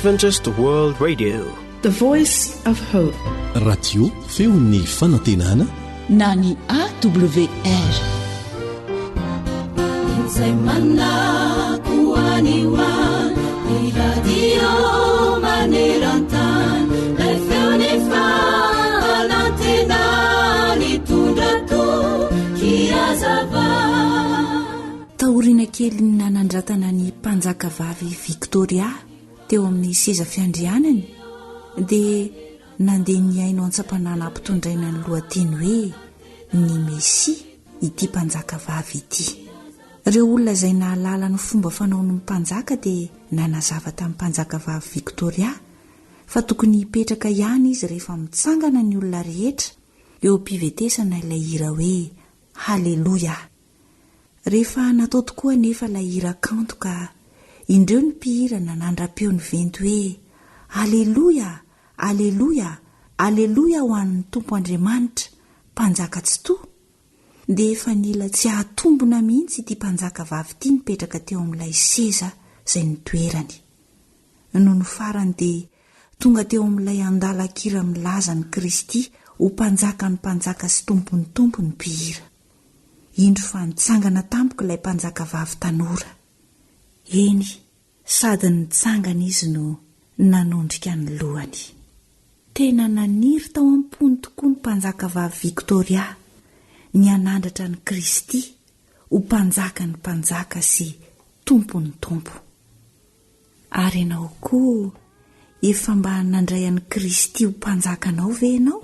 Adventist World Radio, the voice of hope. Radio feon'ny fanantenana na ny AWR. Izay manakoaniwa ny radio maneran-tany ilay feon'ny fanantenana nitondra tokiazava. Taoriana kely nanandratana ny mpanjaka vavy Victoria teo amin'ny seza fiandrianany dia nandeha ny aino an-tsapanana ampitondraina ny lohateny hoe ny Mesia ity mpanjaka vavy ity. Ireo olona izay nahalala ny fomba fanaon'ny mpanjaka dia nanazava tamin'ny mpanjaka vavy Victoria fa tokony hipetraka ihany izy rehefa mitsangana ny olona rehetra eo am-pivetesana ilay hira hoe haleloya. Rehefa natao tokoa nefa ilay hira kanto ka indreo ny mpihira nanandram-peo ny venty hoe aleloya, aleloya, aleloya ho an'ny Tompo Andriamanitra, mpanjaka tsy toa. Dia efa nila tsy ahatombona mihitsy ity mpanjaka vavy ity nipetraka teo amin'ilay seza izay nitoerany. Noho ny farany dia tonga teo amin'ilay andala-kira milaza ny Kristy ho mpanjaka ny mpanjaka sy tompony tompo ny mpihira. Indro fa nitsangana tampoka ilay mpanjaka vavy tanora. Eny, sady nitsangana izy no nanondrika ny lohany. Tena naniry tao am-pony tokoa ny mpanjaka vavy Victoria ny anandratra ny Kristy ho mpanjaka ny mpanjaka sy tompony tompo. Ary ianao koa efa mba nandray an'i Kristy ho mpanjakanao ve ianao?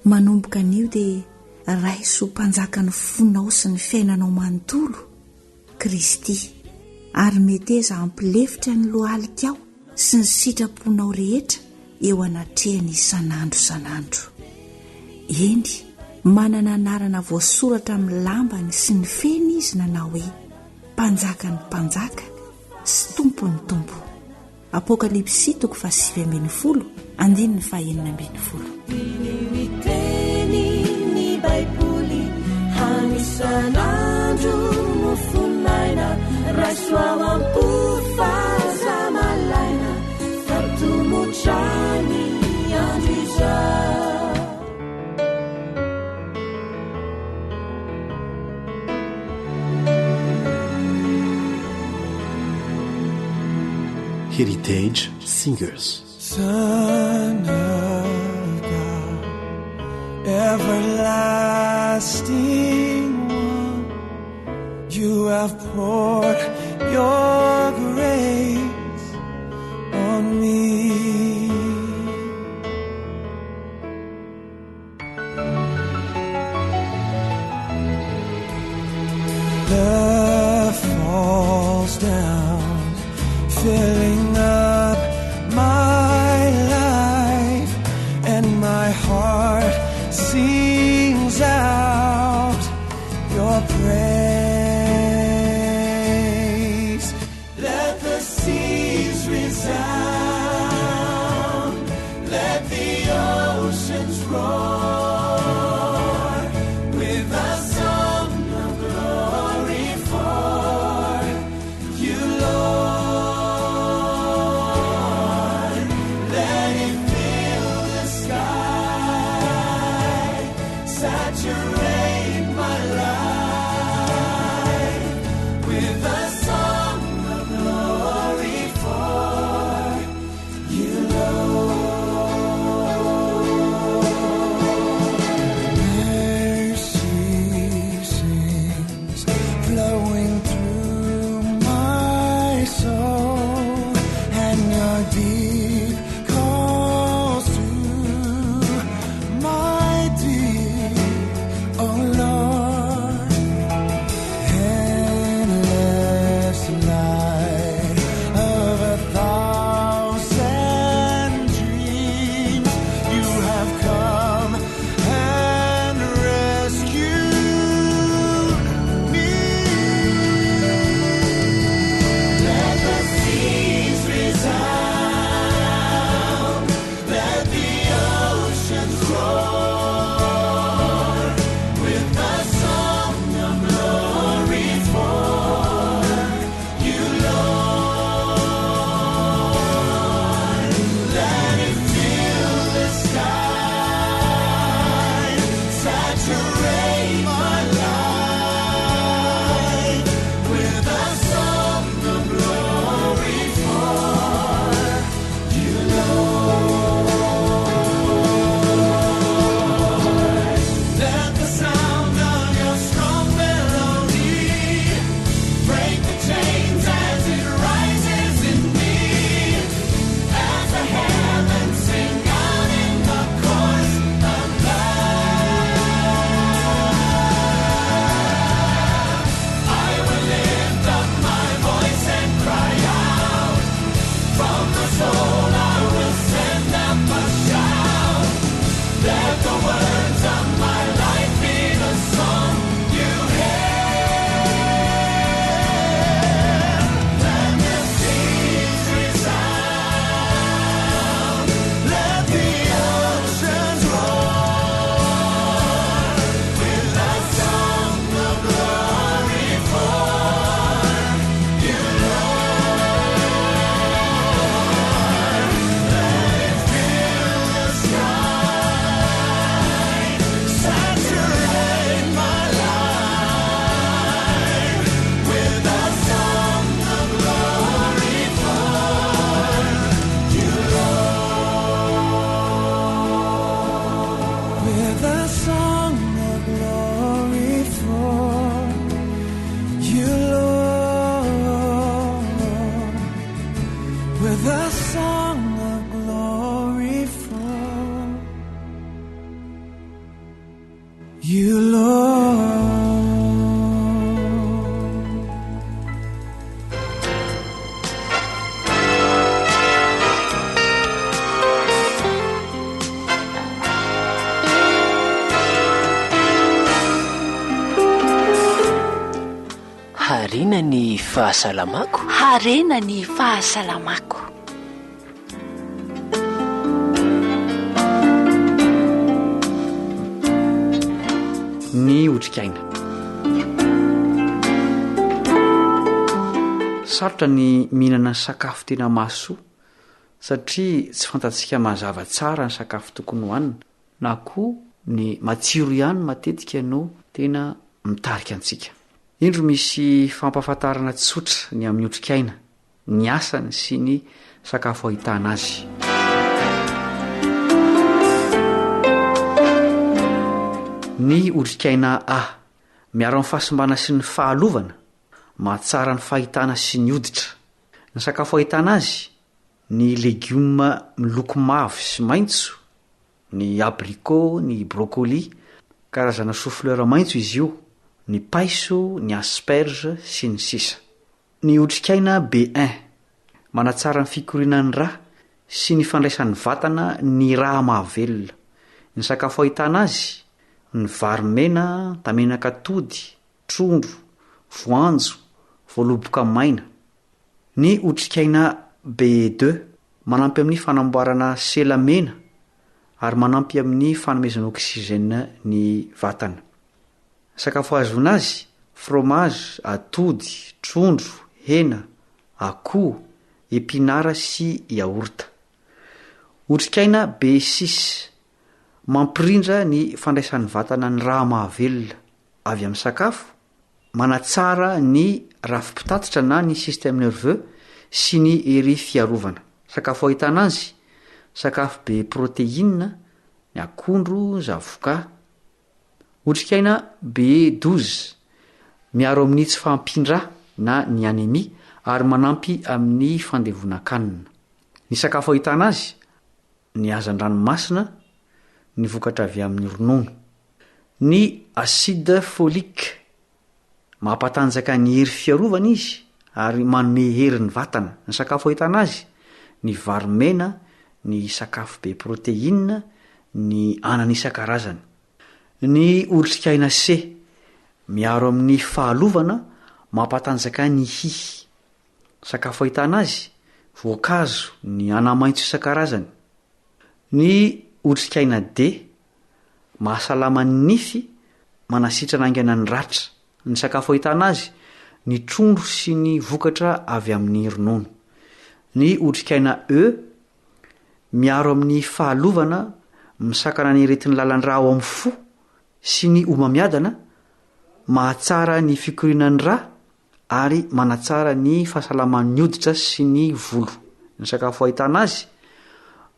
Manomboka an'io dia raiso ho mpanjaka ny fonao sy ny fiainanao manontolo Kristy, ary meteza ampilefitra ny lohalikao sy ny sitraponao rehetra eo anatrehany isan'andro san'andro. Eny, manana anarana voasoratra amin'ny lambany sy ny feny izy nanao hoe mpanjaka ny mpanjaka sy tompony tompo. Apokalipsy 7:20 andininy 9:20. Miteny ny Baiboly hanisan'andro no fonaina raisoao am-pofazamalaina fatomotrany andro izao. Heritage Singers. Son of God, everlasting one, you have poured your grace on me. Love falls down, filling up my life, and my heart sings out your praise. Let the seas resound, let the oceans roar with a song of glory for you, Lord. Let it fill the sky, saturate my life with a song of glory for you, Lord. Mercy sings, flowing through my soul, and your deep calls to my deep. Oh, with a song of glory for you, Lord, with a song of glory for you, Lord. Harena ny fahasalamako. Harena ny fahasalamako. Ny otrikaina. Sarotra ny mihinana sakafo tena mahasoa satria tsy fantatsika mazava tsara ny sakafo tokony hohanina, na koa ny matsiro ihany matetika no tena mitarika antsika. Indro misy fampahafantarana tsotra ny amin'ny otrikaina, ny asany sy ny sakafo ahitana azy. Ny otrikaina miaro amin'ny fahasimbana sy ny fahalovana, mahatsara ny fahitana sy ny hoditra. Ny sakafo ahitana azy, ny legioma miloko mavo sy maitso, ny abricot, ny brocoli, karazana chou-fleur maitso izy io, ny paiso, ny asperge sy ny sisa. Ny otrikaina B1 manatsara ny fikorinan'ny rà sy ny fandraisan'ny vatana ny rà mahavelona. Ny sakafo ahitana azy, ny vary mena, tamenaka atody, trondro, voanjo, voaloboka maina. Ny otrikaina B2 manampy amin'ny fanamboarana sela mena ary manampy amin'ny fanomezana oksizena ny vatana. Sakafo azona azy, fromage, atody, trondro, hena, akoho, epinara sy yaourt. Otrikaina B6 mampirindra ny fandraisan'ny vatana ny rà mahavelona avy amin'ny sakafo, manatsara ny rafi-pitatitra na ny système nerveux sy ny hery fiarovana. Sakafo ahitana azy, sakafo be protéine, ny akondro, zavoka. Otrikaina B12 miaro amin'ny tsy fampindra na ny anémie ary manampy amin'ny fandevonan-kanina. Ny sakafo ahitana azy, ny hazan-dranomasina, ny vokatra avy amin'ny ronono. Ny acide folique mampatanjaka ny hery fiarovana izy ary manome hery ny vatana. Ny sakafo ahitana azy, ny vary mena, ny sakafo be protéine, ny anana isan-karazany. Ny otrikaina C miaro amin'ny fahalovana, mampatanjaka ny hihy. Sakafo ahitana azy, voankazo, ny anamaitso isan-karazany. Ny otrikaina D mahasalama ny nify, manasitrana aingana ny ratra. Ny sakafo ahitana azy, ny trondro sy ny vokatra avy amin'ny ronono. Ny otrikaina E miaro amin'ny fahalovana, misakana ny aretin'ny lalan-drà ao amin'ny fo sy ny homamiadana, mahatsara ny fikorinan'ny rà ary manatsara ny fahasalaman'ny hoditra sy ny volo. Ny sakafo ahitana azy,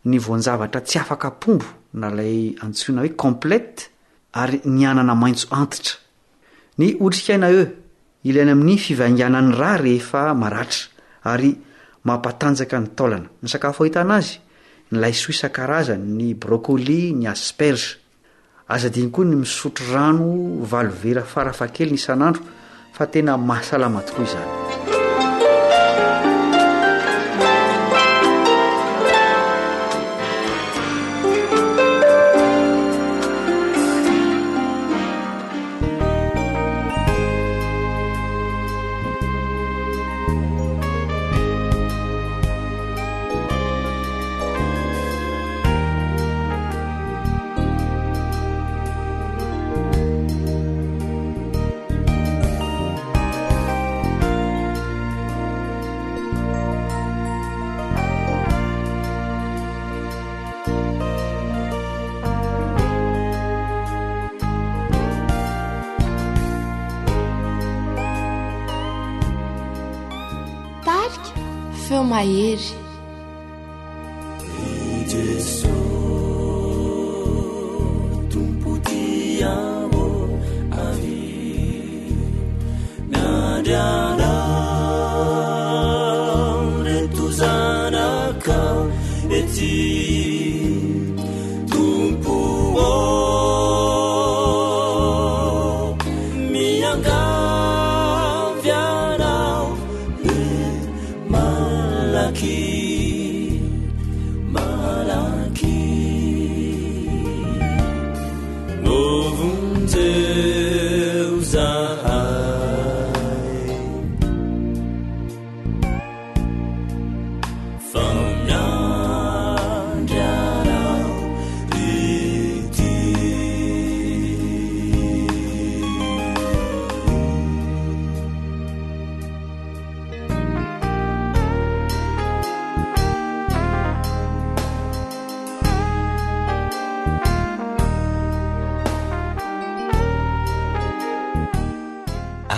ny voan-javatra tsy afaka pombo na ilay antsoina hoe complète ary ny anana maitso antitra. Ny otrikaina E ilaina amin'ny fivainganan'ny rà rehefa maratra ary mampatanjaka ny taolana. Ny sakafo ahitana azy, ny laisoa isan-karazany, ny brocoli, ny asperge. Aza diny koa ny misotro rano valivera farafahakeliny isan'andro fa tena mahasalama tokoa izany. Feo mahery Jesu tumpu amo avi miandriana retuzanakao ety tompo miangavianao le malaky novunzeu zahay famnandrianao ety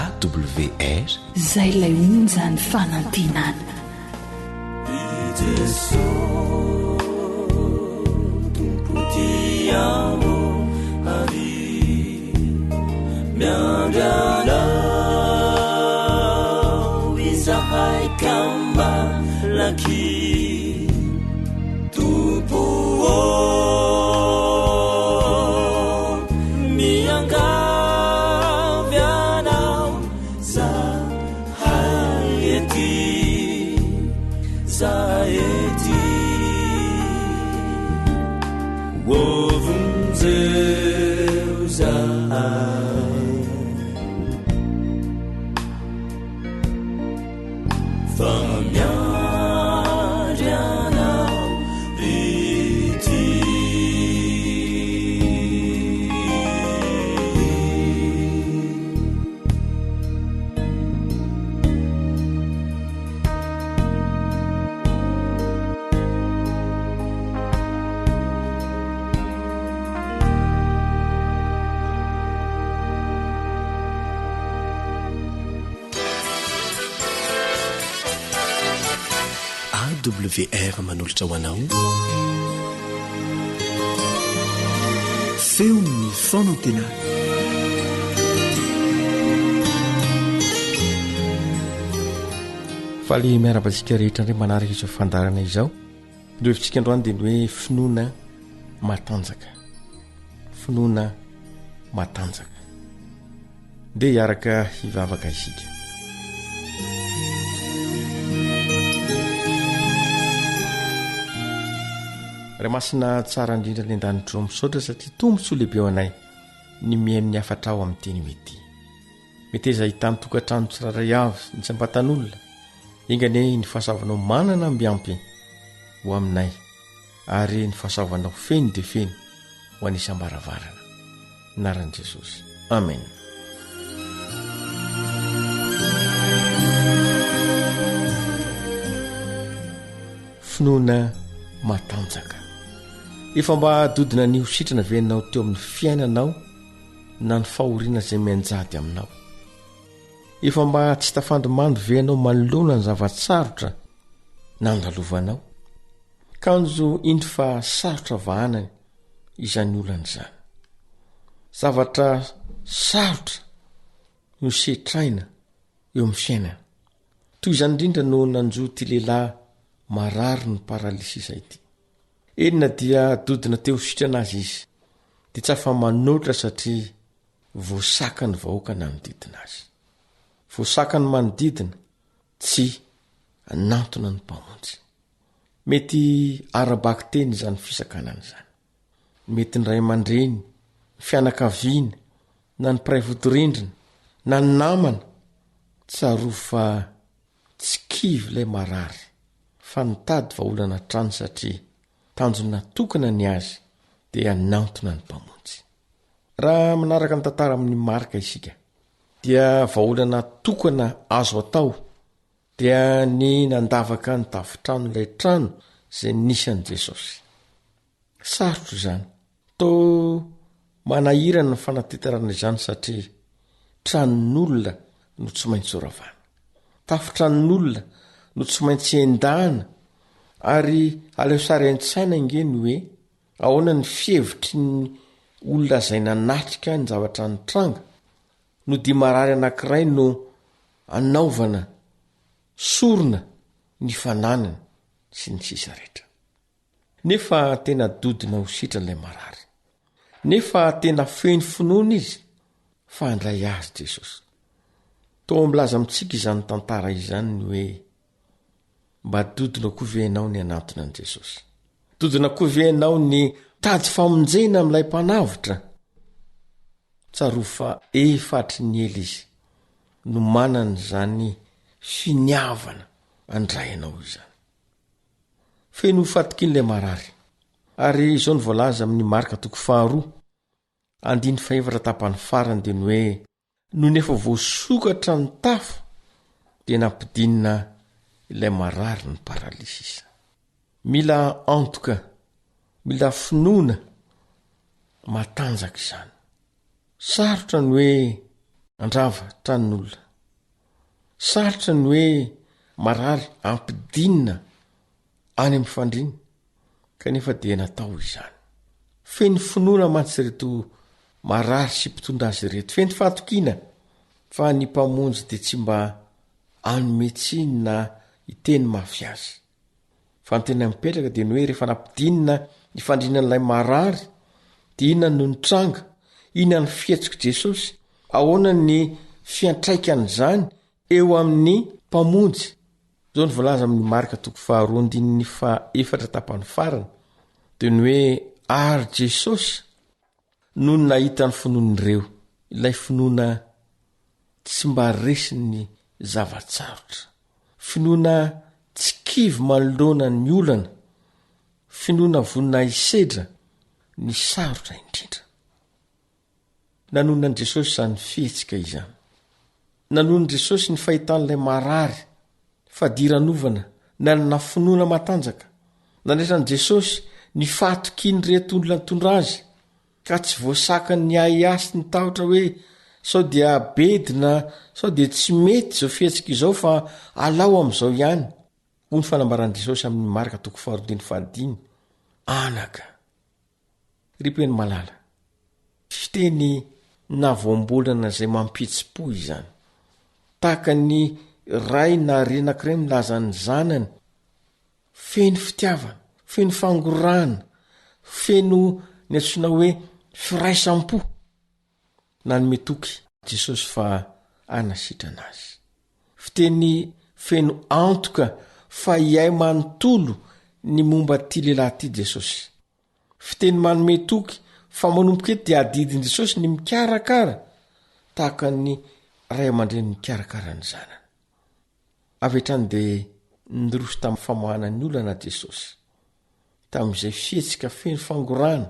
AWR zay lay onjany fanantenana Jesu tumputiamo avi miandriana izahay kamba laki tumpo miangavianao zahay ety zaety wovunzeu zahay famiandrianao ety AWR manolotra ho anao feon'ny fonantenana faly miarabantsika rehetra indray manaraka izao fandarana izao ndo hevitsika androany dia ny hoe finoana matanjaka finoana matanjaka dia hiaraka hivavaka isika raha masina tsara indrindra ny an-danitro misaotra satria tombontsoa lehibe ao anay ny mihain'ny hafatra ao amin'ny teny mety mety eza hitany tokantrano tsiraray avy ny tsy ampatan'olona ingane ny fahasavanao manana mbiampy ho aminay ary ny fahasavanao feny dia feny ho anisam-baravarana naran'i Jesosy amen. Finoana matanjaka efa mba dodina ny hositrana venao teo amin'ny fiainanao na ny fahoriana izay mianjady aminao efa mba tsy tafandromando venao manoloana ny zavatsarotra nandalovanao kanjo indro fa sarotra vahanany izany olana izany zavatra sarotra no setraina eo amin'ny fiainana toy izany indrindra no nanjo ty lehilahy marary ny paralisy izay ity enina dia dodina teo sitrana azy izy dia tsy afa manotra satria voasaka ny vahoaka nanodidina azy voasaka ny manodidina tsy anantona ny mpamonjy mety arabaky teny izany fisakanana izany mety ny ray aman-dreny ny fianakaviana na ny mpiray votorindrina na ny namana tsaroa fa tsy kivy ilay marary fa nitady vaolana trano satria tanjona tokana ny azy dia anantona ny mpamonjy raha manaraka ny tantara amin'ny marika isika dia vaolana tokana azo atao dia ny nandavaka ny tafitrano ilay trano izay nisan'i Jesosy sarotra izany to manahirana ny fanateterana izany satria tranon'olona no tsy maintsy oravana tafitranon'olona no tsy maintsy endahana ary aleo sary an-tsaina ingeny hoe ahoana ny fievitry ny olona izay nanatrika ny zavatra nitranga no dia marary anankiray no anaovana sorona ny fananana sy ny sisa rehetra. Nefa tena dodina ho sitran'ilay marary, nefa tena feno finoana izy fa handray azy Jesosy. Toa milaza amintsika izany tantara izany ny hoe mba dodina kovenao ny anatona an' Jesosy, dodina kovenao ny tady famonjena amin'ilay mpanavotra. Tsaro fa efatry ny ela izy no manana izany finiavana andrayanao izany. Feno fatokin'ilay marary, ary izao ny voalaza amin'ny Marka 2:4 dia ny hoe no nefa voasokatra ny tafo dia nampidinina ilay marary ny paralysisa. Mila antoka, mila finoana matanjaka izany. Sarotra ny hoe andrava tranon'olona, sarotra ny hoe marary ampidinina any amin'ny fandriana, kanefa dia natao izany. Feno finoana mantsy reto marary sy mpitondra azy reto, feno fatokiana fa ny mpamonjy dia tsy mba anometsiny na iteny mafy azy. Fa ny tena mipetraka dia ny hoe rehefa nampidinina ny fandrinan'ilay marary dia inona no nitranga, inona ny fihetsik'i Jesosy, ahoana ny fiantraikan'izany eo amin'ny mpamonjy. Zao ny voalaza amin'ny Marka 2:4 dia ny hoe ary Jesosy no nahita ny finoan'ireo, ilay finoana tsy mba resiny zavatsarotra, finoana tsy kivy manoloana ny olana, finoana vonina isedra ny sarotra indrindra. Nanonana Jesosy izany fihetsika izany. Nanonana Jesosy ny fahitan'ilay marary fadiranovana nanana finoana matanjaka. Nandretrany Jesosy ny fatokiany reto olona nitondra azy, ka tsy voasakany ny ahiasy ny tahotra hoe sao dia bedina, sao dia tsy mety izao fihetsika izao fa alao amin'izao ihany. Hoy ny fanambaran'i Jesosy amin'ny Marka 4:5. Anaka, ripeny malala, fiteny navoambolana izay mampitsi-po izany, tahaka ny ray na renankiray milaza ny zanany, feno fitiavana, feno fangorana, feno ny antsoina hoe firaisam-po. Nanome toky Jesosy fa anasitrana azy. Fiteny feno antoka fa iay manontolo ny momba ty lehilahy ty Jesosy. Fiteny manome toky fa manomboka eto dia adidin' Jesosy ny mikarakara tahaka ny ray aman-dreny mikarakara ny zanany. Avy hatrany dia nirosy tamin'ny famohana ny olana Jesosy, tamin'izay fihetsika feno fangorana,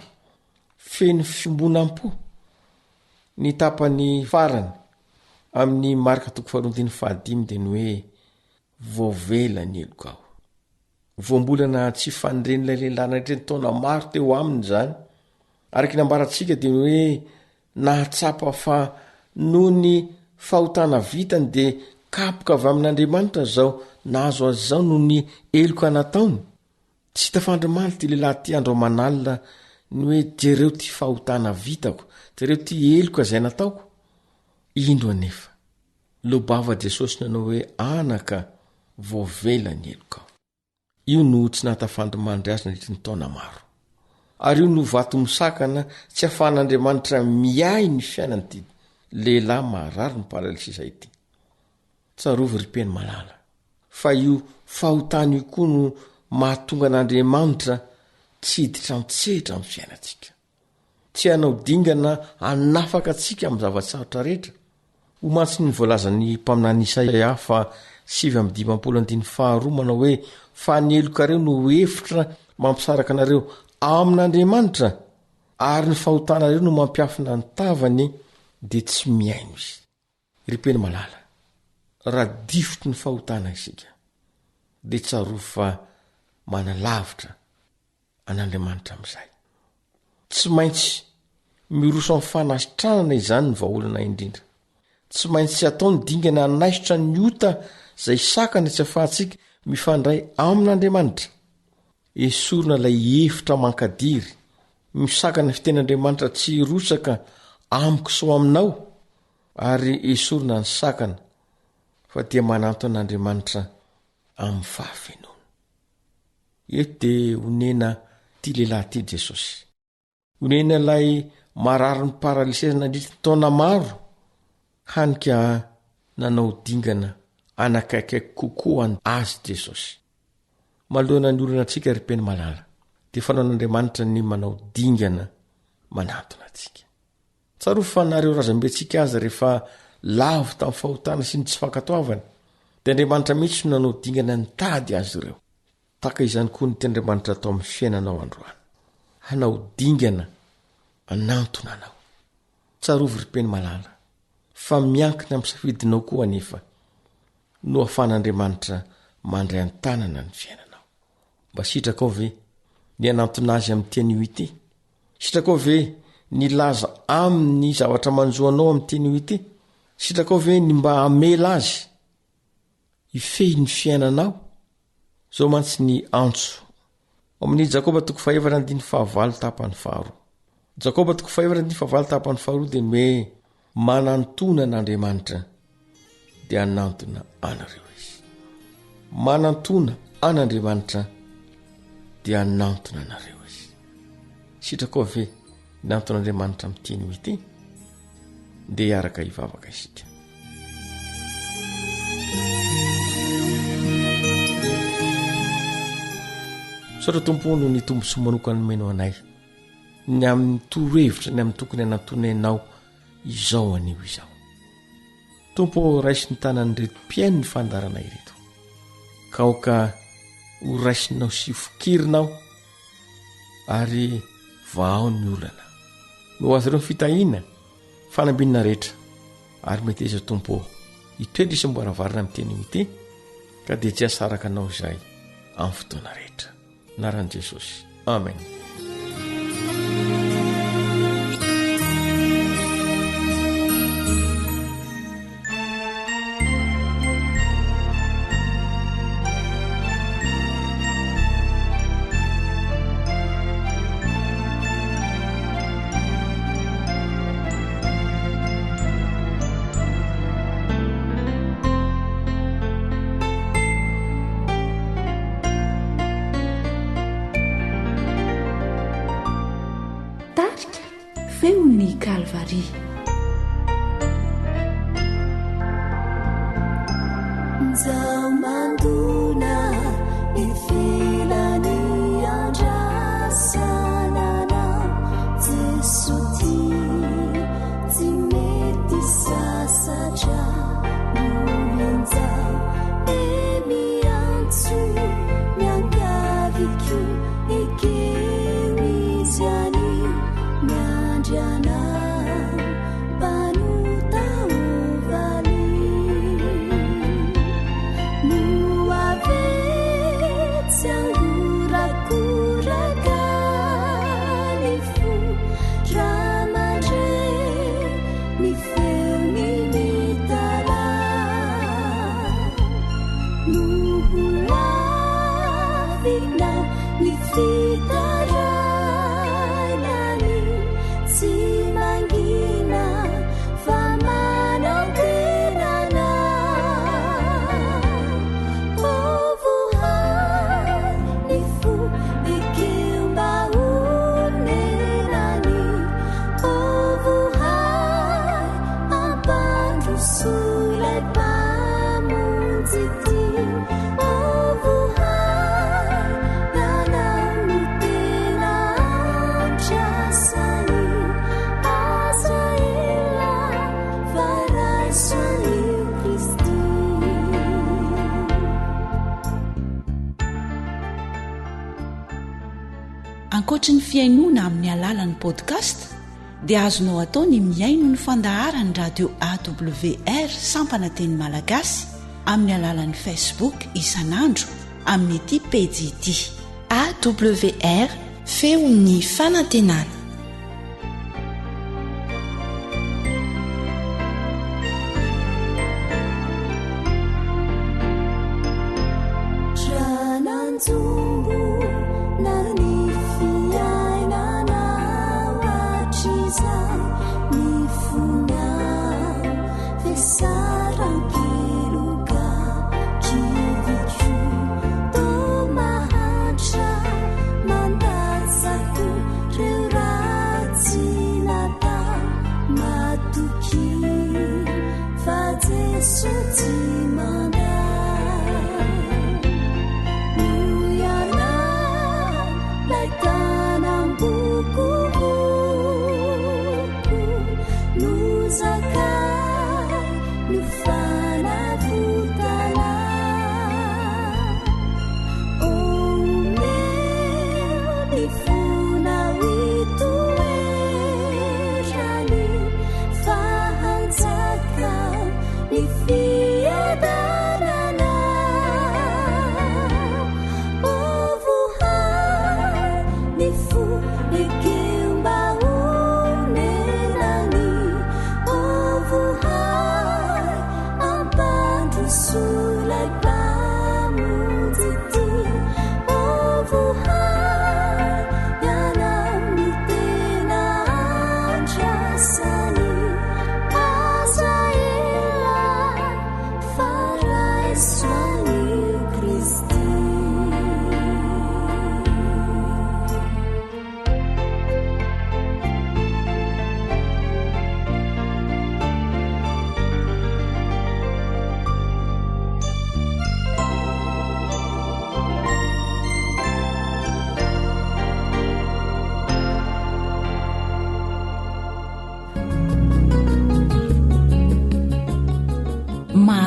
feno fimbonam-po. Ny tapany farany amin'ny Marka 2:5 dia ny hoe voavela ny eloko aho. Voambolana tsy fandiren'ilay lehilahy nahitrany taona maro teo aminy izany. Araka nambarantsika dia ny hoe nahatsapa fa noho ny fahotana vitany dia kapoka avy amin'Andriamanitra zao nahazo azy zao noho ny eloka nataony. Tsy hita fandromaly ty lehilahy ty andro manalina ny hoe jereo ty fahotana vitako, jereo ty eloka izay nataoko. Indro anefa lobava Jesosy nanao hoe anaka, voavela ny eloka aho. Io no tsy nahatafandromandry azy nandritra ny taona maro, ary io no vato misakana tsy ahafahan'Andriamanitra miay ny fiainan'ity lehilahy marary ny paralysisa ity. Tsarovy ripeny malala fa io fahotana io koa no mahatonga an'Andriamanitra tsy hiditra mitsehitra amin'ny fiainantsika, tsy hanao dingana hanafaka atsika amin'ny zavatsarotra rehetra. Ho mantsy ny voalazan'ny mpaminany Isaia fa 7:12 manao hoe fa ny elokareo no hefitra mampisaraka anareo amin'Andriamanitra, ary ny fahotanareo no mampiafina ny tavany dia tsy miaino izy. Ripeny malala, raha difotry ny fahotana isika dia tsaro fa manalavitra an'Andriamanitra amin'izay. Tsy maintsy miroso amin'ny fanasitranana izany ny vahaolana indrindra. Tsy maintsy tsy ataony dingana hanaisitra ny ota izay sakana tsy ahafahantsika mifandray amin'Andriamanitra. Esorina ilay hefitra mankadiry misakana fiten'andriamanitra tsy rosaka amiko so aminao ary esorina ny sakana fa dia mananto an'andriamanitra amin'ny fahafenoana. Eto dia onena ty lehilahy ty Jesosy. Onena ilay marary ny paralysena nandritra taona maro hanika nanao dingana anakaikaiky kokoa azy Jesosy. Malohana ny olana antsika ry-peny malala dia fanaon'Andriamanitra ny manao dingana manantona antsika. Tsarofo fa nareo razambentsika azy rehefa lavo tamin'ny fahotana sy ny tsy fankatoavana dia Andriamanitra mihitsy no nanao dingana ny tady azy ireo. Taka izany koa ny Andriamanitra atao amin'ny fiainanao androany. Hanao dingana anantona anao. Tsarofo ry-peny malala fa miankina amin'ny safidinao koa anefa no ahafahan'Andriamanitra mandray an-tanana ny fiainanao. Mba sitrakao ve ny anantona azy amin'ny teny ity? Sitrakao ve nilaza amin'ny zavatra manjoanao amin'ny teny ity? Sitrakao ve ny mba hamela azy ifehy ny fiainanao? Zao mantsy ny antso amin'ny Jakoba 4:5 tapany 2. Jakoba 4:5 tapany 2 dia hoe manantona an'Andriamanitra dia anantona anareo izy. Manantona an'Andriamanitra dia anantona anareo izy. Sitrakao ve nanton'Andriamanitra amin'ny teny ity? Dia hiaraka hivavaka isika. Saotra tompo no ny tombosoa manokana nomeno anay ny amin'ny torohevitra ny amin'ny tokony anantonainao izao anio izao. Tompo raisy ny tanany reto mpiaino ny fandaranay reto ka oka ho raisinao sy fokirinao ary vao ny olana no azy ireo fitahiana fanambinina rehetra ary mety iza tompo hitoetra isam-boaravarina amin'ny teny ity ka dia tsy hasaraka anao izay amin'ny fotoana rehetra. Naran'i Jesosy. Amen. feony Kalvari. Zamanduna ifilani andrasanana Jesuti zimeti sasatra nulinza emiantsu nyangaviku ekewizani nyanjana Ankoatra ny fiainoana amin'ny alalan'ny podcast dia azonao atao ny miaino ny fandaharany radio AWR sampana teny malagasy amin'ny alalan'ny Facebook isanandro amin'ny ity page ity AWR feon'ny fanantenana. Nani fiainana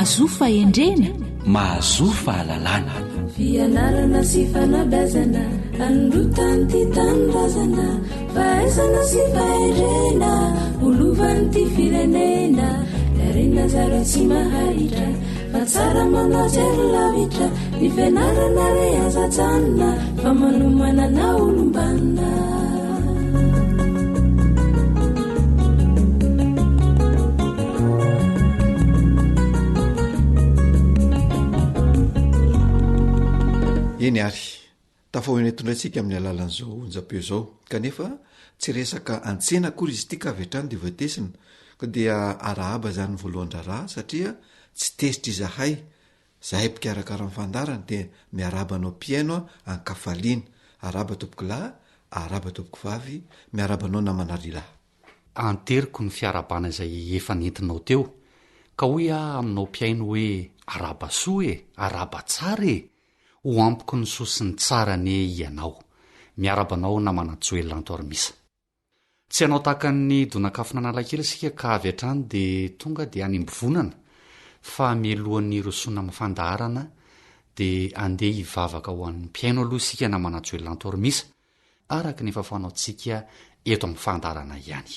mahazo fahendrena mahazo fahalalana fianarana sy fanabazana androtany ty tanindrazana fahaizana sy fahendrena olovany ty firenena darena zaro tsy maharitra fa tsara manatsy ary lavitra ny fianarana re azajanona fa manomanana olombanina eny ary tafahoena tondratsika amin'ny alalan'izao onjam-peo zao kanefa tsy resaka antsena akory izy ity ka avetrany de voatesina ko dia arahaba zany voalohan-draraha satria tsy tesitra izahay zahay mpikarakara ny fandarana de miarabanao mpiaino ankafaliana araba topoko lahy araba topoko vavy miarabanao namanarilahy anteriko ny fiarabana izay efa nentinao teo ka hoy a aminao mpiaino hoe araba soa e araba tsara e ho ampoko ny soa sy ny tsara ny ianao miarabanao namanatsoelantoarmisa tsy anao tahaka ny donakafina nalakely sika ka avy atrany de tonga de any mbovonana fa milohan'ny rosona amin'ny fandaharana de andeha hivavaka ho an'ny mpiaino aloha sika namanatsoelantoarmisa araka ny efa fanaontsika eto amin'ny fandaharana ihany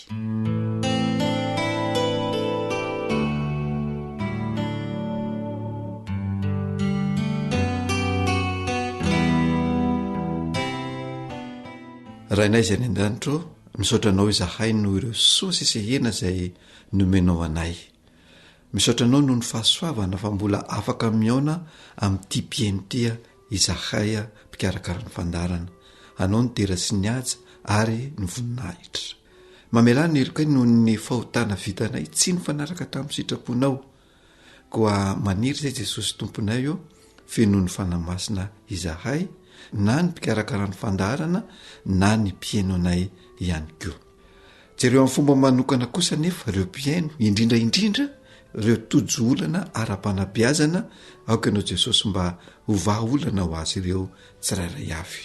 raha inay zay ny an-danitro misaotranao izahay no ireo soa sisehena zay nomenao anay misaotranao noho ny fahasoavana fa mbola afaka miaona amin'ity mpiaino tia izahaya mpikarakara ny fandarana anao ny tera sy ny aja ary ny voninahitra mamelany iroka noho ny fahotana vitanay tsy ny fanaraka tamin'ny sitraponao koa maniry zay jesosy tomponay io fenoho ny fanamasina izahay na ny mpikarakara ny fandaharana na ny mpiaino anay ihany ko jereo amin'ny fomba manokana kosa nefa reo mpiaino indrindraindrindra reo tojo olana ara-panabiazana aoka ianao jesosy mba hovaolana ho azy ireo tsirairay avy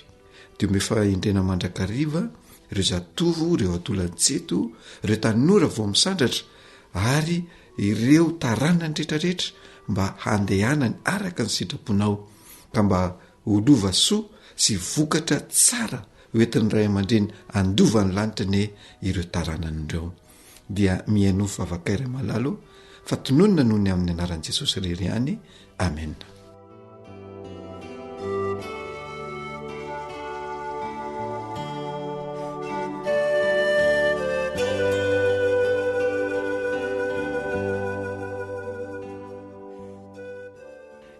de mefa indrena mandrakariva reo zatovo reo atolan-tseto reo tanora vao misandratra ary ireo tarana ny rehetrarehetra mba handehanany araka ny sitraponao ka mba olova soa sy vokatra tsara oentin'ny ray aman-dreny andovany lanitra ny ireo taranan'ireo dia miaino favakairay malalo fa tononona noho ny amin'ny anaran'i jesosy rery ihany amen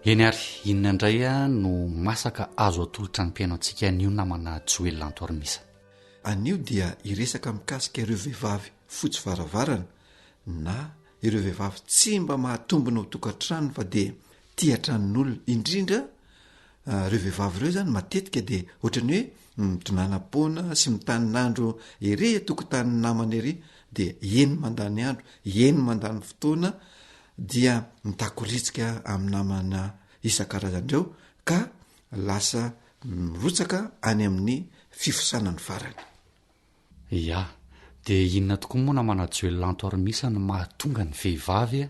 eny ary inona indray a no masaka azo atolotra ny mpiaino antsika anio namana joelantoarmisa anio dia iresaka mikasika ireo vehivavy fotsy varavarana na ireo vehivavy tsy mba mahatombona ho tokantrano fa de tiatranon'olona indrindra reo vehivavy ireo zany matetika de ohatrany hoe mitonanam-poana sy mitanin'andro ere tokotany namana ery de eny mandany andro eny mandany fotoana dia mitakoritsika amin'ny namana isan-karazan'ireo ka lasa mirotsaka any amin'ny fifosanany farany. ia dia inona tokoa moa namana joelanto armisa no mahatonga ny vehivavy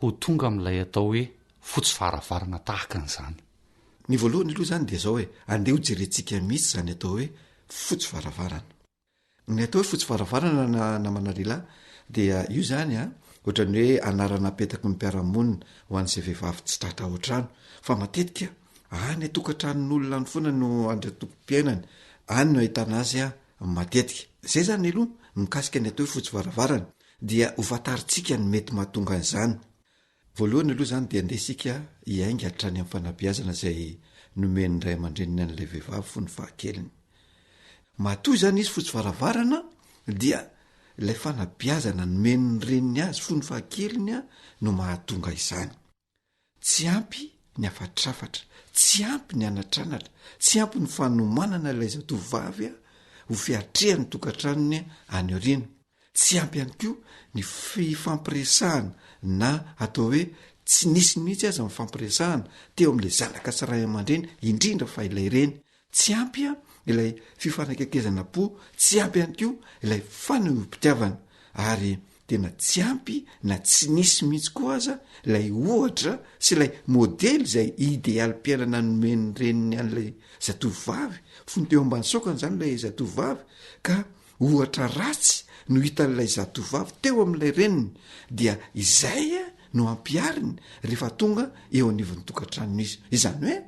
ho tonga amin'ilay atao hoe fotsy faravarana tahaka an'izany? Ny voalohany aloha zany dia zao hoe andeha ho jerentsika mihitsy zany atao hoe fotsy faravarana. Ny atao hoe fotsy faravarana namana lehilahy dia io zany ohatrany hoe anarana apetaky ny mpiaramonina ho an'izay vehivavy tsy tratra ao an-trano, fa matetika any atokantranon'olona ny foana no andratoko-piainany, any no ahitana azy matetika. Zay zany aloha mikasika ny atao hoe fotsy faravarana dia ho fantaritsika ny mety mahatonga an'izany. Voalohany aloha zany dia andeha isika hiainga hatrany amin'ny fanabeazana izay nomeny ray aman-dreniny an'ilay vehivavy fony fahakeliny. Matoy zany izy fotsy faravarana dia ilay fanabeazana nomeny reniny azy fony fahakeliny no mahatonga izany. Tsy ampy ny afatrafatra, tsy ampy ny anatranatra, tsy ampy ny fanomanana ilay zatovavy ho fiatrehany tokantranony any aoriana. Tsy ampy ihany koa ny fifampiresahana na atao hoe tsy nisy mihitsy aza amin'ny fampiresahana teo amin'ilay zanaka sy ray aman-dreny, indrindra fa ilay reny. Tsy ampy ilay fifanakakezana po, tsy ampy ihany koa ilay fanehoam-pitiavana, ary tena tsy ampy na tsy nisy mihitsy koa aza ilay ohatra sy ilay modely izay idealim-piainana nomeny reniny an'ilay zatovavy fony teo ambany sokana zany ilay zatovavy, ka ohatra ratsy no hitan'ilay zatovavy teo amin'ilay reniny, dia izay no ampiariny rehefa tonga eo anivon'ny tokantranony izy. Izany hoe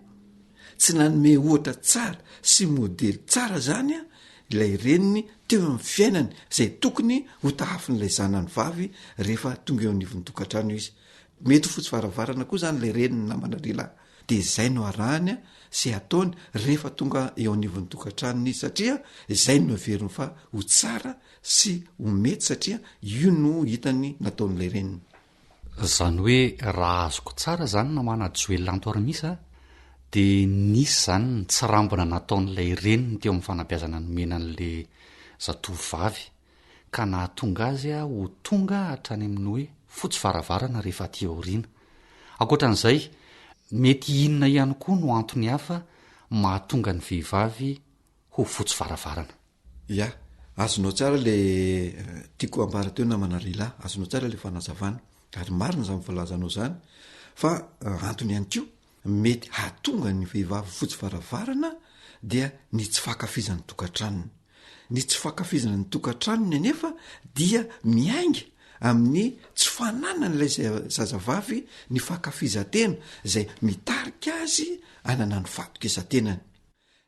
tsy nanome ohatra tsara sy modely tsara zany ilay reniny teo amin'ny fiainany izay tokony ho tahafin'ilay zanany vavy rehefa tonga eo anivon'ny tokantrano izy. Mety ho fotsy faravarana koa zany ilay reniny namana lehilahy, dia izay no arahany sy ataony rehefa tonga eo anivon'ny tokantranony izy, satria izay no averiny fa ho tsara sy ho mety, satria io no hitany nataon'ilay reniny. Zany hoe raha azoko tsara zany namana joelanto armisa dia nisy zany ny tsirambina nataon'ilay reniny teo amin'ny fanabeazana nomena an'ilay zatovavy ka nahatonga azy ho tonga hatrany amin'ny hoe fotsy faravarana rehefa aty aoriana. Ankoatran'izay, mety inona ihany koa no antony hafa mahatonga ny vehivavy ho fotsy faravarana? Ia, azonao tsara le tiako ambara teo namana lehilahy, azonao tsara le fanazavana, ary marina zany voalazanao zany, fa antony ihany koa mety hahatonga ny vehivavy fotsy faravarana dia ny tsy fankafizany tokantranony. Ny tsy fankafizana ny tokantranony anefa dia miainga amin'ny tsy fananan'ilay zazavavy ny fankafizantena izay mitarika azy anana ny fatokisa-tenany.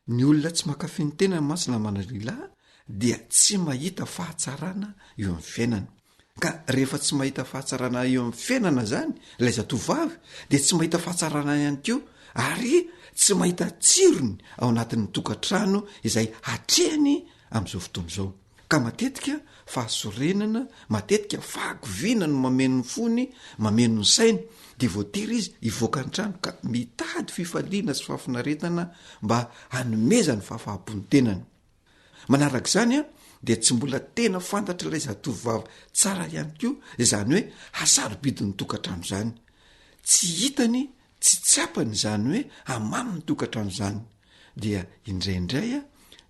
Ny olona tsy mankafy ny tenany masina namana lehilahy dia tsy mahita fahatsarana eo amin'ny fiainana. Ka rehefa tsy mahita fahatsarana eo amin'ny fiainana zany ilay zatovavy, dia tsy mahita fahatsarana ihany koa, ary tsy mahita tsirony ao anatin'ny tokantrano izay hatrehany amin'izao fotoana izao. Ka matetika fahasorenana, matetika fahagoviana no mameno ny fony, mameno ny sainy, dia voatery izy hivoaka ny trano ka mitady fifaliana sy fahafinaretana mba hanomezany fahafahampon'ny tenany. Manarak'izany dia tsy mbola tena fantatra ilay zatovavy tsara ihany koa izany hoe hasarobidin'ny tokantrano zany. Tsy hitany, tsy tsapany zany hoe hamamy ny tokantrano zany. Dia indraindray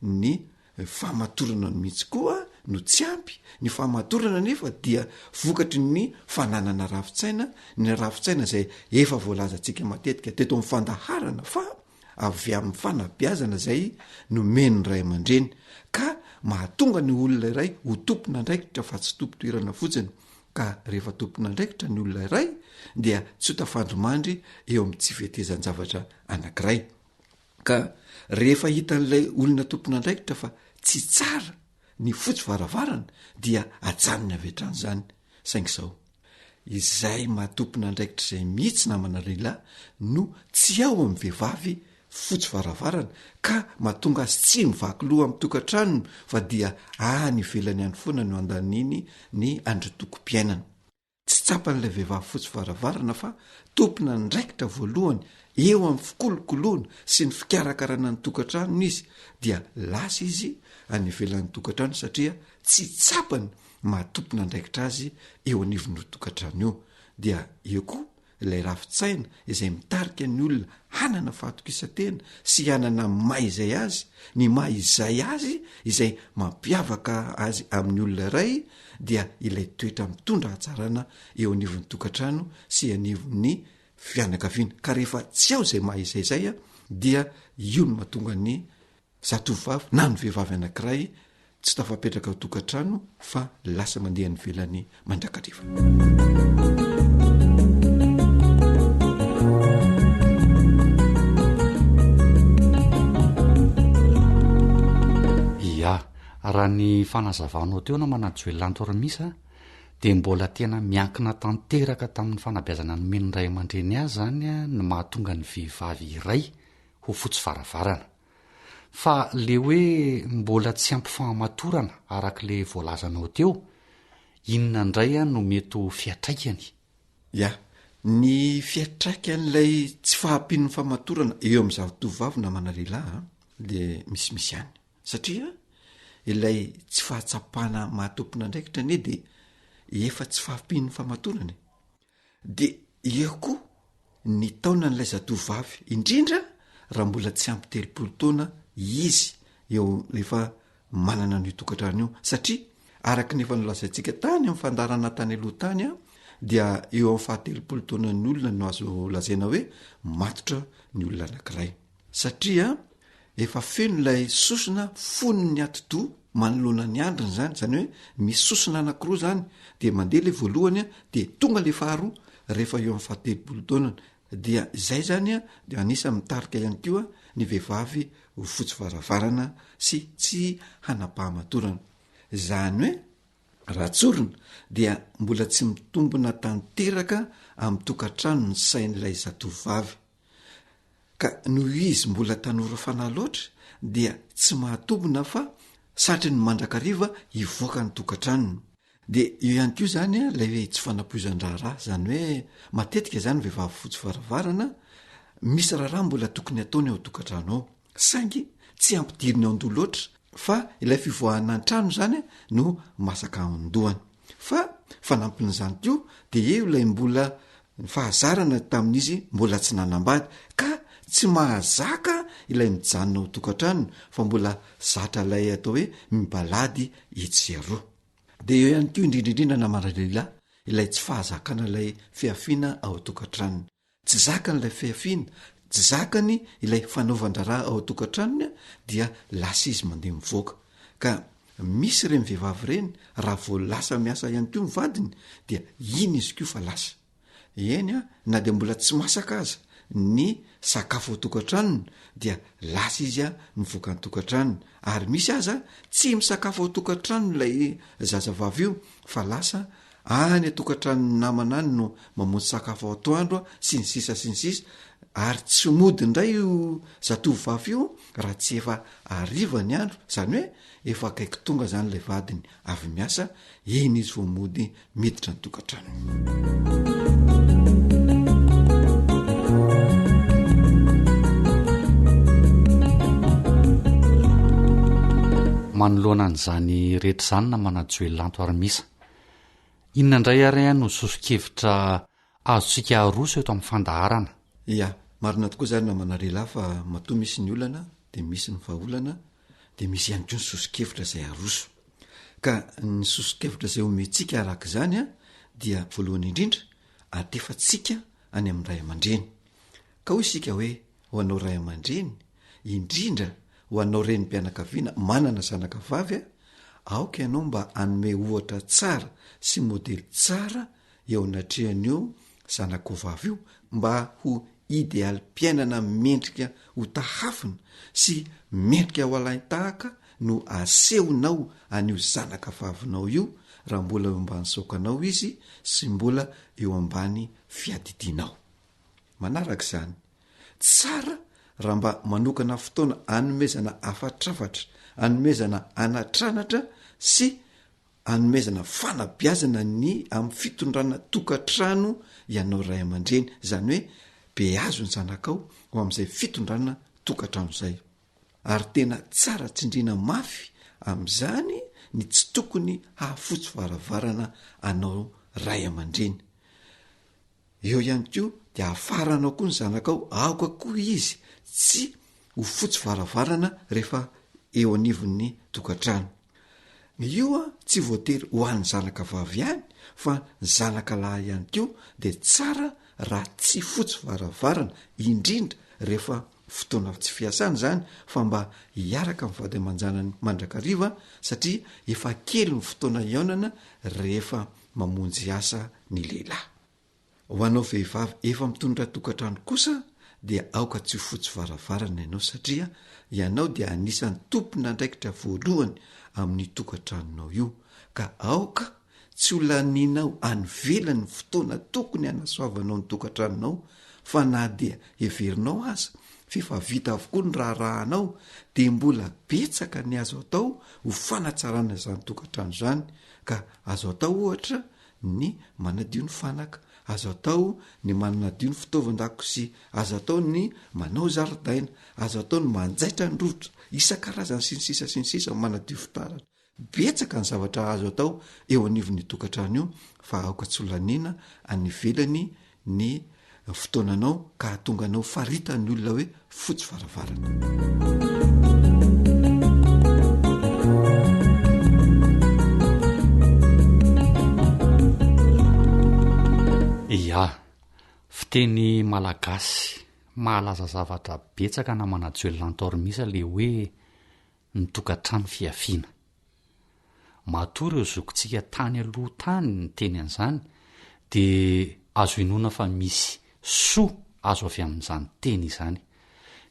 ny fahamatorana mihitsy koa no tsy ampy. Ny fahamatorana nefa dia vokatry ny fananana rafitsaina, ny rafitsaina izay efa voalazantsika matetika teto amin'ny fandaharana, fa avy amin'ny fanabeazana izay nomeny ray aman-dreny, ka mahatonga ny olona iray ho tompona andraikitra fa tsy tompo-toerana fotsiny. Ka rehefa tompona andraikitra ny olona iray dia tsy ho tafandromandry eo amin'ny tsy fihetezany zavatra anankiray. Ka rehefa hitan'ilay olona tompona andraikitra fa tsy tsara ny fotsy varavarana, dia ajanony avy hatrany zany. Saingy izao, izay mahatompona andraikitra izay mihitsy namana lehilahy no tsy ao amin'ny vehivavy fotsy varavarana, ka mahatonga azy tsy mivaky loha amin'ny tokantranony, fa dia any ivelany ihany foana no andaniny ny androtoko-piainana. Tsy tsapan'ilay vehivavy fotsy varavarana, fa tompona andraikitra voalohany eo amin'ny fikolokoloana sy ny fikarakarana ny tokantranony izy, dia lasa izy any ivelan'ny tokantrano, satria tsy tsapany mahatompona andraikitra azy eo anivon'ny tokantrano io. dia eo koa ilay rafitsaina izay mitarika ny olona hanana fahatokisantena sy hanana may izay azy ny may izay azy izay mampiavaka azy amin'ny olona iray dia ilay toetra mitondra hatsarana eo anivon'ny tokantrano sy anivon'ny fianakaviana ka rehefa tsy ao izay may izay zay a dia io no mahatonga ny zatovavy na ny vehivavy anankiray tsy tafapetraka ho tokantrano fa lasa mandeha ny velany mandrakariva. ia raha ny fanazavanao teo na manajoelanto ramisa dia mbola tena miankina tanteraka tamin'ny fanabeazana ny meny ray aman-dreny azy zany a ny mahatonga ny vehivavy iray ho fotsy varavarana fa le hoe mbola tsy ampifahamatorana arak'le voalazanao teo inona indray a no mety ho fiatraikany. ia ny fiatraikan'ilay tsy fahampian'ny fahamatorana eo amin'ny zatovavy na manarelahy le misimisy ihany satria ilay tsy fahatsapana mahatompona ndraikitra anie dia efa tsy fahampian'ny fahamatorana dia eo koa ny taona n'ilay zatovavy indrindra raha mbola tsy ampy 30 taona izy eo rehefa manana ny tokantrano io satria araka nefa nolazaintsika tany amin'ny fandarana tany aloha tany a dia eo amin'ny faha 30 taona ny olona no azo lazaina hoe matotra ny olona anankiray satria efa feno ilay sosona fony ny atidoha manoloana ny andriny zany zany hoe misy sosona anankiroa zany dia mandeha le voalohany a dia tonga le faharoa rehefa eo amin'ny faha 30 taonany dia izay zany a dia anisa mitarika ihany koa ny vehivavy ho fotsy varavarana sy tsy hanapahamatorana zany hoe raha tsorina dia mbola tsy mitombona tanteraka amin'ny tokantrano ny sain'ilay zatovavy ka noho izy mbola tanora fanahy loatra dia tsy mahatombona fa satry ny mandrakariva hivoaka ny tokantranony dia eo ihany koa zany a lay hoe tsy fanampoizan-draharaha zany hoe matetika zany vehivavy fotsy varavarana misy raharaha mbola tokony ataony ao tokantrano ao saingy tsy ampidiriny ao an-doha loatra fa ilay fivoahana an-trano zany no masaka an-dohany fa fanampin'izany koa dia eo ilay mbola fahazarana tamin'izy mbola tsy nanambady ka tsy mahazaka ilay mijanona ho tokantrano fa mbola zatra ilay atao hoe mibalady itsyeroa dia eo ihany koa indrindraindrindra na maralelahy ilay tsy fahazakana ilay fiafiana ao tokantranony tsy zakany ilay fiafiana tsy zakany ilay fanaovan-draraha ao tokantranony dia lasa izy mandeha mivoaka ka misy ireny vehivavy ireny raha vo lasa miasa ihany koa mivadiny dia iny izy koa fa lasa eny a na dia mbola tsy masaka aza ny sakafo ao tokantranony dia lasa izy a mivoaka ny tokantranony ary misy aza tsy misakafo ao tokantrano ilay zazavavy io fa lasa any atokantranony namana any no mamonjy sakafo ao atoandro a sy ny sisa sy ny sisa ary tsy mody indray io zatovavy io raha tsy efa ariva ny andro zany hoe efa akaiky tonga zany ilay vadiny avy miasa eny izy vo mody miditra ny tokantrano. manoloana n'izany rehetra izany na manajoelanto arimisa inona indray ary a no sosokevitra azontsika aroso eto amin'ny fandaharana. ia marina tokoa zany na manarelahy fa matoa misy ny olana dia misy ny vahaolana dia misy ihany koa ny sosokevitra izay aroso ka ny sosokevitra izay omentsika araka izany a dia voalohany indrindra atefatsika any amin'ny ray aman-dreny ka hoy isika hoe ho anao ray aman-dreny indrindra ho anao renim-pianakaviana manana zanakavavy a aoka ianao mba anome ohatra tsara sy modely tsara eo anatrehany eo zanakovavy io mba ho idealim-piainana mendrika ho tahafina sy mendrika ho alain-tahaka no asehonao an'io zanakavavinao io raha mbola eo ambany saokanao izy sy mbola eo ambany fiadidianao manaraka izany tsara raha mba manokana fotoana anomezana afatrafatra anomezana anatranatra sy anomezana fanabiazana ny amin'ny fitondrana tokantrano ianao ray aman-dreny zany hoe be azo ny zanakao ho amin'izay fitondrana tokantrano izay ary tena tsara tsindrina mafy amin'izany ny tsy tokony hahafotsy varavarana anao ray aman-dreny eo ihany ko dia afaranao koa ny zanakao aoka koa izy tsy ho fotsy varavarana rehefa eo anivon'ny tokantrano. Io tsy voatery ho an'ny zanaka vavy ihany fa ny zanaka lahy ihany ko dia tsara raha tsy fotsy varavarana, indrindra rehefa fotoana tsy fiasana zany fa mba hiaraka amin'ny vady aman-janany mandrakariva, satria efa kely ny fotoana iaonana rehefa mamonjy asa ny lehilahy. Ho anao vehivavy efa mitondra tokantrano kosa dia aoka tsy ho fotsy varavarana ianao, satria ianao dia anisan'ny tompon'andraikitra voalohany amin'ny tokantranonao io, ka aoka tsy ho lanianao anyvelany fotoana tokony hanasoavanao ny tokantranonao, fa na dia heverinao aza fefa vita avokoa ny raharahanao dia mbola betsaka ny azo atao ho fanatsarana izany tokantrano zany. Ka azo atao ohatra ny manadio ny fanaka, azo atao ny manadio ny fitaovan-dakozia, azo atao ny manao zaridaina, azo atao ny manjaitra ny rotra, isan-karazany sinisisa sinisisa manadio fitaratra. Betsaka ny zavatra azo atao eo anivon'ny tokantrano io, fa aoka tsy ho laniana anivelany ny fotoananao ka hatonga anao faritany olona hoe fotsy varavarana. Ia, fiteny malagasy mahalaza zavatra betsaka na manajoelonantoromisa le hoe ny tokantrano fiafiana. Matory eo zokontsika tany aloha tany ny teny an'izany, dia azo inona fa misy soa azo avy amin'izany teny izany.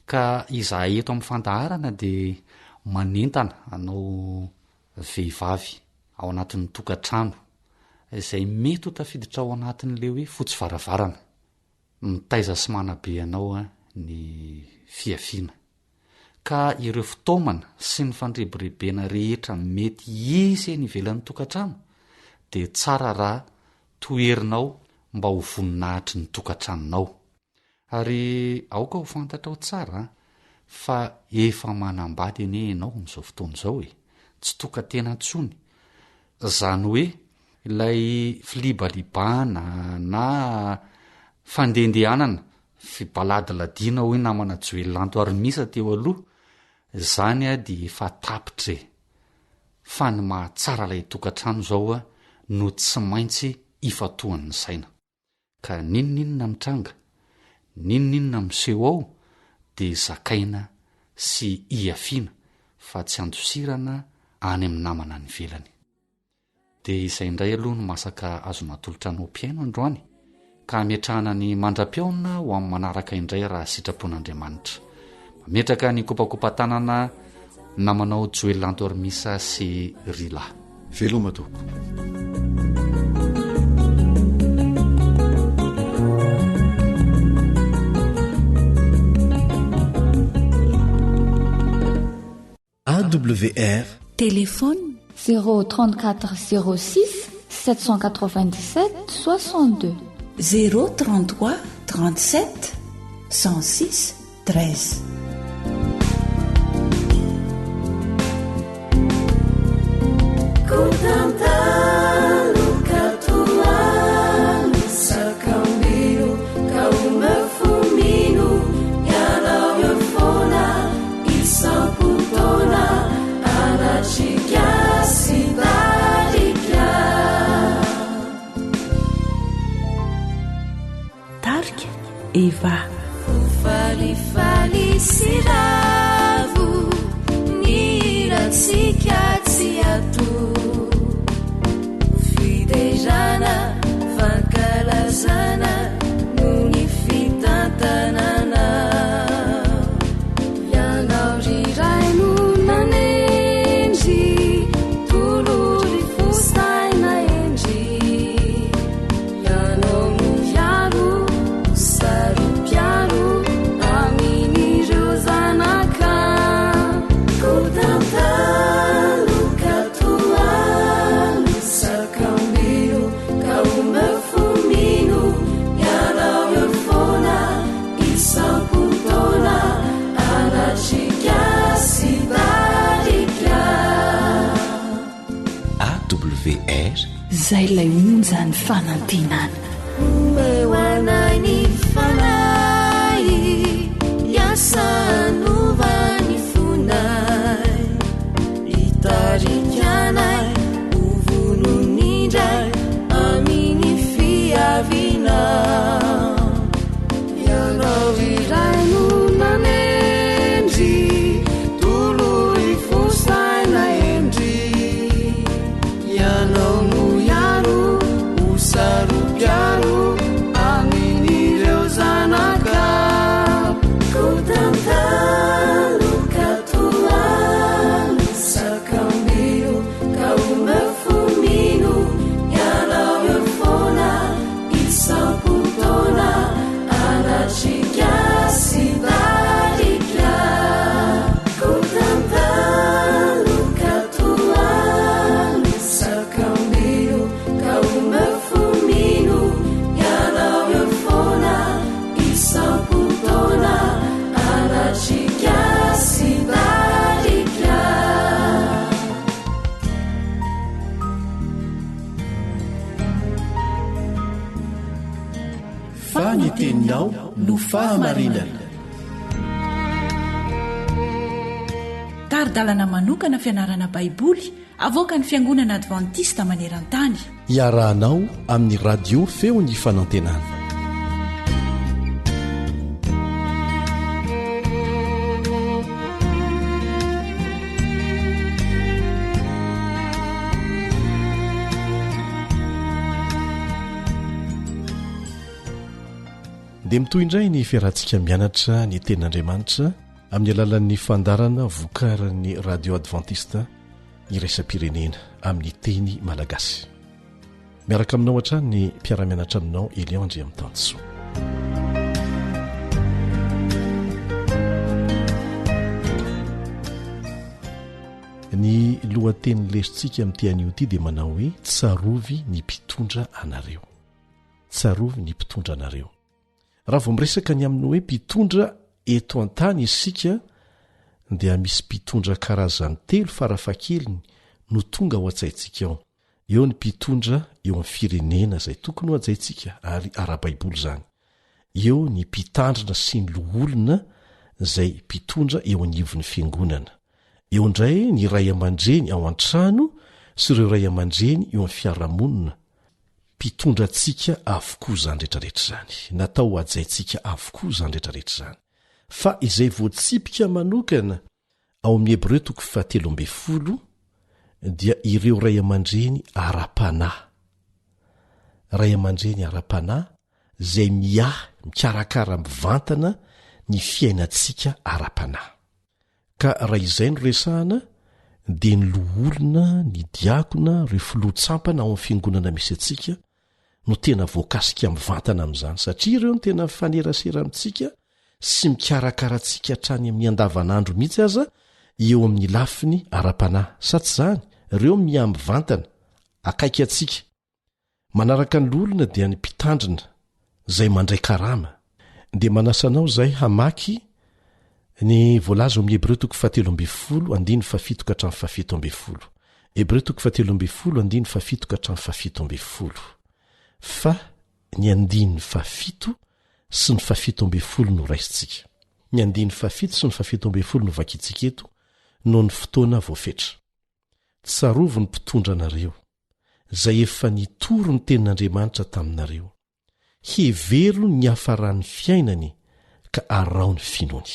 Ka izahay eto amin'ny fandaharana dia manentana anao vehivavy ao anatin'ny tokantrano izay mety ho tafiditra ao anatin'le hoe fotsy varavarana, mitaiza sy manabe anao ny fiafiana. Ka ireo fitaomana sy ny fandrebirebena rehetra mety isy eny ivelan'ny tokantrano dia tsara raha toerinao mba ho voninahitry ny tokantranonao. Ary aoka ho fantatrao tsara fa efa manambady ene ianao amin'izao fotoana izao tsy tokantena ntsony, zany hoe ilay filibalibana na fandendehanana fibaladiladiana hoe namana joelanto arymisa teo aloha, zany dia efa tapitra fa ny mahatsara ilay tokantrano zao no tsy maintsy ifatohan'ny saina. Ka ninninona mitranga, ninninona miseho ao dia zakaina sy iafiana fa tsy andosirana any amin'ny namana ny velany. Dia izay indray aloha no masaka azo natolotra anao mpiaino androany, ka ametrahana ny mandra-piaona ho amin'ny manaraka indray raha sitrapon'Andriamanitra. Mametraka ny kopakopa-tanana namanao Joelanto Armisa sy Rila. Veloma toko. AWR téléphone 034 06 797 62 033 37 106 13. Eva falifali siravo niratsikiatsiatu fidejana vankalazana nuni fitantanana yanao rirai nunanenji tuluri fustaina enji yanao muyaru sarupiaru amini rozanaka kutantalu katualu sakambiro kaumefuminu yanao yorfona isamputona anachikasitarika AWR zay lay onjany fanantinana anany fanay iasanovany fonay itarikanay ovononindray aminy fiavina ianao iray no nanendry toloy fosaina endry ianao no iaro osaropiaro amin'ireo zanaka kotantalo katoalo sakambiro ka omefomino ianao eo foana isampotona anatrika sy tarika kotantalo katoalo sakambiro ka omefomino ianao eo foana isampotona anatrika sy tarika faniteninao no fahamarinana taridalana manokana fianarana baiboly avoaka ny fiangonana advantista maneran-tany iarahanao amin'ny radio feo ny fanantenana dia mitoy indray ny fiarahantsika mianatra ny tenin'andriamanitra amin'ny alalan'ny fandarana vokaran'ny radio advantista iraisam-pirenena amin'ny teny malagasy miaraka aminao hatrany ny mpiara-mianatra aminao Elion Andry amin'ny tansoa ny lohateny lesitsika amin'ity anio ity dia manao hoe tsarovy ny mpitondra anareo tsarovy ny mpitondra anareo raha vao miresaka ny aminy hoe mpitondra eto an-tany isika dia misy mpitondra karazany telo farafakeliny no tonga ho atsaintsika ao eo ny mpitondra eo amin'ny firenena izay tokony ho ajaintsika ary ara-baiboly izany eo ny mpitandrina sy ny loholona izay mpitondra eo anivon'ny fiangonana eo indray ny ray aman-dreny ao an-trano sy ireo ray aman-dreny eo amin'ny fiarahamonina mpitondra antsika avokoa izany rehetrarehetra izany natao ajaintsika avokoa izany rehetrarehetra izany fa izay voatsipika manokana ao amin'ny Hebreo 13 dia ireo ray aman-dreny ara-panahy ray aman-dreny ara-panahy izay mikarakara mivantana ny fiainantsika ara-panahy ka raha izay no resahana dia ny loholona ny diakona ireo filoha-tsampana ao amin'ny fiangonana misy antsika no tena voakasika mivantana amin'izany satria ireo no tena mifanerasera amintsika sy mikarakara antsika hatrany amin'ny andavanandro mihitsy aza eo amin'ny lafiny ara-panahy sa tsy izany ireo mihamivantana akaiky antsika manaraka ny loholona dia ny mpitandrina izay mandray karama dia manasanao izay hamaky ny voalaza amin'ny Hebreo 13:17-17 Hebreo 13:17-17 fa ny 17 sy ny 17 no raisitsika ny 17 sy ny 17 no vakitsika eto no ny fotoana voafetra tsarovo ny mpitondra anareo izay efa nitoro ny tenin'Andriamanitra taminareo hevero ny hafaran'ny fiainany ka arao ny finony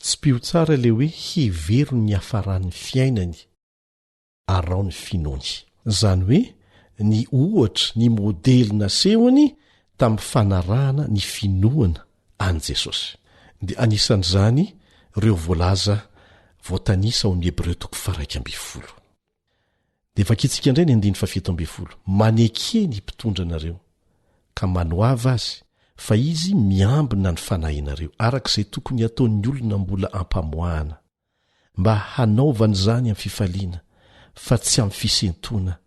tsy pio tsara le hoe hevero ny hafaran'ny fiainany arao ny finony izany hoe ny ohatra ny modely nasehony tamin'ny fanarahana ny finoana an' Jesosy dia anisan'izany ireo voalaza voatanisa ao amin'ny Hebreo 1:12 dia vakitsika indray ny 17 maneke ny mpitondra anareo ka manoava azy fa izy miambina ny fanahinareo arak'izay tokony ataon'ny olona mbola ampamoahana mba hanaovana izany amin'ny fifaliana fa tsy amin'ny fisentoana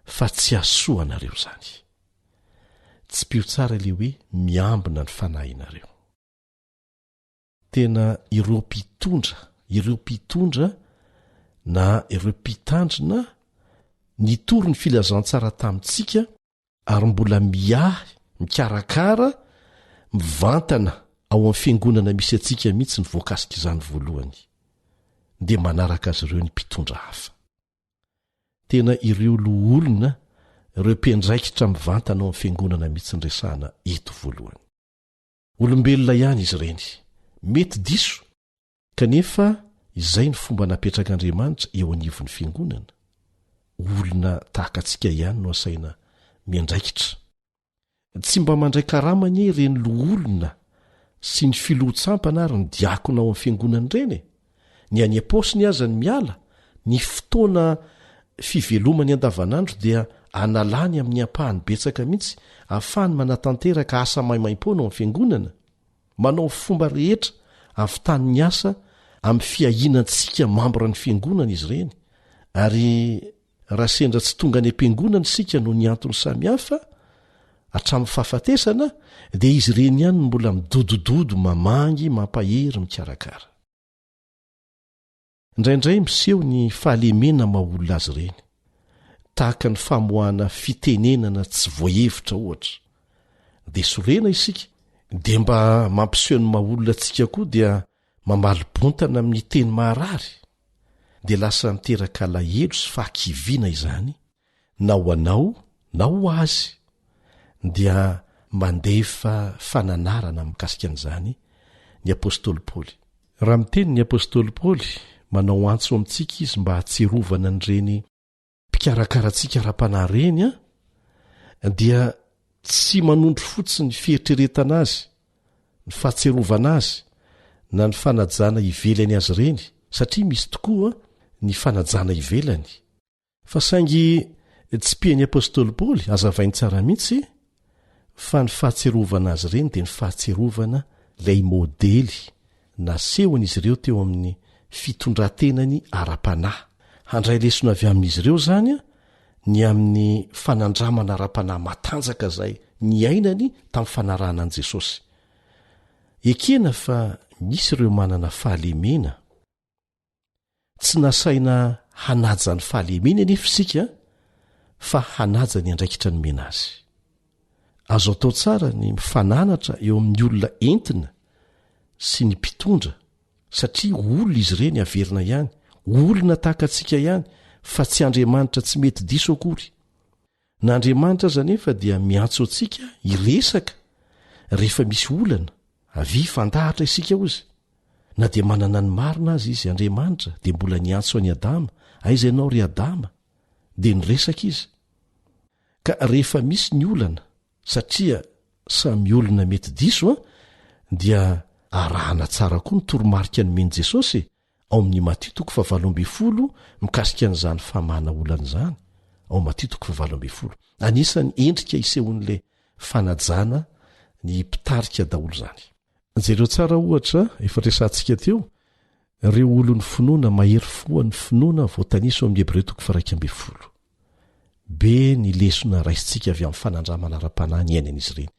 fa tsy asoa anareo izany tsy pio tsara le hoe miambina ny fanahinareo tena ireo mpitondra na ireo mpitandrina nitoro ny filazantsara tamintsika ary mbola miahy mikarakara mivantana ao amin'ny fiangonana misy atsika mihitsy ny voakasika izany voalohany dia manaraka azy ireo ny mpitondra hafa. Tena ireo loholona ireo mpiandraikitra mivantana ao amin'ny fiangonana mihitsy ny resahana eto voalohany. Olombelona ihany izy ireny, mety diso, kanefa izay ny fomba napetrak'Andriamanitra eo anivon'ny fiangonana. Olona tahaka antsika ihany no asaina miandraikitra. Tsy mba mandray karamany ireny loholona sy ny filoha-tsampana ary ny diakona ao amin'ny fiangonana ireny. Ny any aposiny aza ny miala, ny fotoana fivelomany andavanandro dia analany amin'ny ampahany betsaka mihitsy ahafahany manatanteraka asa maimaim-poana ao amin'ny fiangonana, manao fomba rehetra avy ny asa amin'ny fiahinantsika mambra ny fiangonana izy ireny. Ary raha sendra tsy tonga any am-piangonana sika no ny antony samihafa hatramin'ny fahafatesana, dia izy ireny ihany mbola midodododo mamangy mampahery mikarakara. Indraindray miseho ny fahalemena maha-olona azy ireny, tahaka ny famoahana fitenenana tsy voahevitra ohatra. Dia sorena isika, dia mba mampiseho ny maha-olona antsika koa dia mamali-bontana amin'ny teny maharary, dia lasa miteraka alahelo sy fahakiviana izany, na ho anao na ho azy, dia mandefa fananarana mikasika an'izany ny apôstôly Paoly. Raha miteny ny apôstôly Paoly manao antso amintsika izy mba hatserovana an'ireny mpikarakaratsika ra-panahy reny dia tsy manondro fotsiny fieritreretana azy, ny fahatserovana azy na ny fanajana ivelany azy ireny, satria misy tokoa ny fanajana ivelany. Fa saingy tsy pian'ny apôstôly Paoly azavainy tsara mihitsy fa ny fahatserovana azy ireny dia ny fahatserovana ilay modely nasehon'izy ireo teo amin'ny fitondrantenany ara-panahy. Handray lesona avy amin'izy ireo zany ny amin'ny fanandramana ara-panahy matanjaka izay ny ainany tamin'ny fanarahana an'i Jesosy. Ekena fa misy ireo manana fahalemena, tsy nasaina hanaja ny fahalemena nefa isika fa hanaja ny andraikitra ny mena azy. Azo atao tsara ny mifananatra eo amin'ny olona entina sy ny mpitondra, satria olona izy ireny averina ihany, olona tahaka antsika ihany, fa tsy Andriamanitra tsy mety diso akory. Na Andriamanitra aza nefa dia miantso antsika hiresaka rehefa misy olana avy fandahatra isika ozy. Na dia manana ny marina azy izy Andriamanitra dia mbola niantso any Adama, aiza ianao ry Adama, dia niresaka izy. Ka rehefa misy ny olana, satria samy olona mety diso dia arahana tsara koa ny toromarika ny meny Jesosy ao amin'ny Matteo 7:20 mikasika an'izany famana olana izany. Ao Matteo 7:20 anisany endrika isehon'le fanajana ny mpitarika daholo zany. Jereo tsara ohatra efa resantsika teo, ireo olony finoana mahery foa ny finoana voataniso amin'ny Hebreo 1:20. Be ny lesona raisintsika avy amin'ny fanandramana ara-panahy ny ainan'izy ireny.